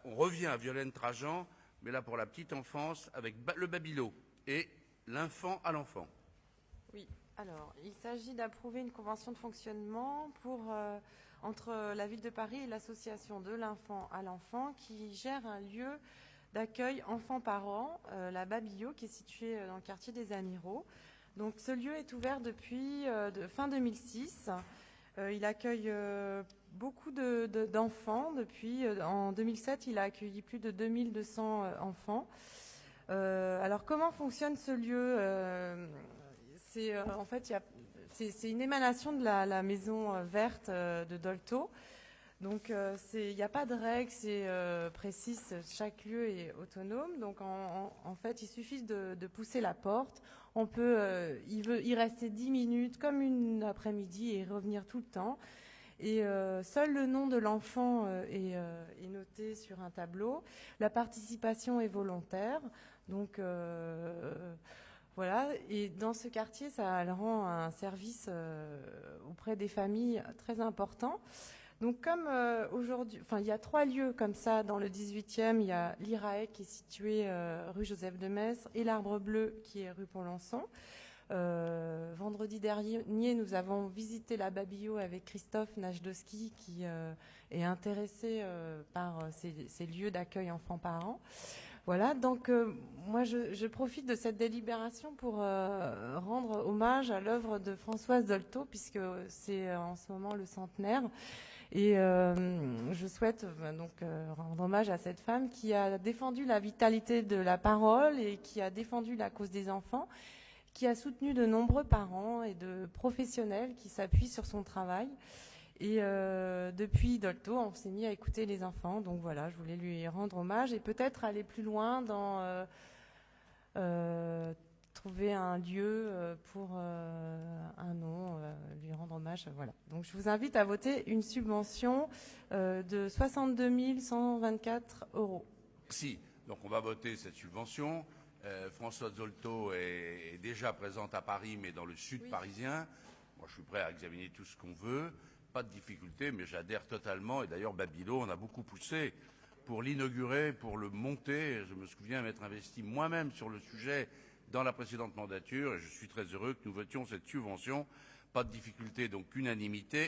on revient à Violaine Trajan, mais là pour la petite enfance, avec le Babilo et l'infant à l'enfant. Oui, alors il s'agit d'approuver une convention de fonctionnement entre la ville de Paris et l'association de l'infant à l'enfant qui gère un lieu d'accueil enfants-parents, la Babilo, qui est située dans le quartier des Amiraux. Donc ce lieu est ouvert depuis fin 2006. Il accueille beaucoup d'enfants. En 2007, il a accueilli plus de 2200 enfants. Alors comment fonctionne ce lieu En fait, c'est une émanation de la maison verte de Dolto. Donc il n'y a pas de règles précises, chaque lieu est autonome. Donc en fait, il suffit de pousser la porte. On peut y rester 10 minutes comme une après-midi et revenir tout le temps. Et seul le nom de l'enfant est noté sur un tableau. La participation est volontaire. Donc voilà. Et dans ce quartier, ça rend un service auprès des familles très important. Donc comme aujourd'hui, il y a 3 lieux comme ça dans le 18e. Il y a l'IRAE qui est situé rue Joseph de Maistre et l'Arbre Bleu qui est rue Pont-Lançon. Vendredi dernier, nous avons visité la Babilo avec Christophe Najdowski qui est intéressé par ces lieux d'accueil enfants-parents. Voilà, donc moi je profite de cette délibération pour rendre hommage à l'œuvre de Françoise Dolto puisque c'est en ce moment le centenaire. Et je souhaite rendre hommage à cette femme qui a défendu la vitalité de la parole et qui a défendu la cause des enfants, qui a soutenu de nombreux parents et de professionnels qui s'appuient sur son travail. Et depuis Dolto, on s'est mis à écouter les enfants. Donc voilà, je voulais lui rendre hommage et peut-être aller plus loin dans trouver un lieu pour un nom, lui rendre hommage. Voilà. Donc je vous invite à voter une subvention de 62 124 €. Merci. Donc on va voter cette subvention. Françoise Dolto est déjà présente à Paris, mais dans le sud parisien. Moi, je suis prêt à examiner tout ce qu'on veut. Pas de difficulté, mais j'adhère totalement. Et d'ailleurs, Babilo, on a beaucoup poussé pour l'inaugurer, pour le monter. Je me souviens m'être investi moi-même sur le sujet dans la précédente mandature. Et je suis très heureux que nous votions cette subvention. Pas de difficulté, donc unanimité.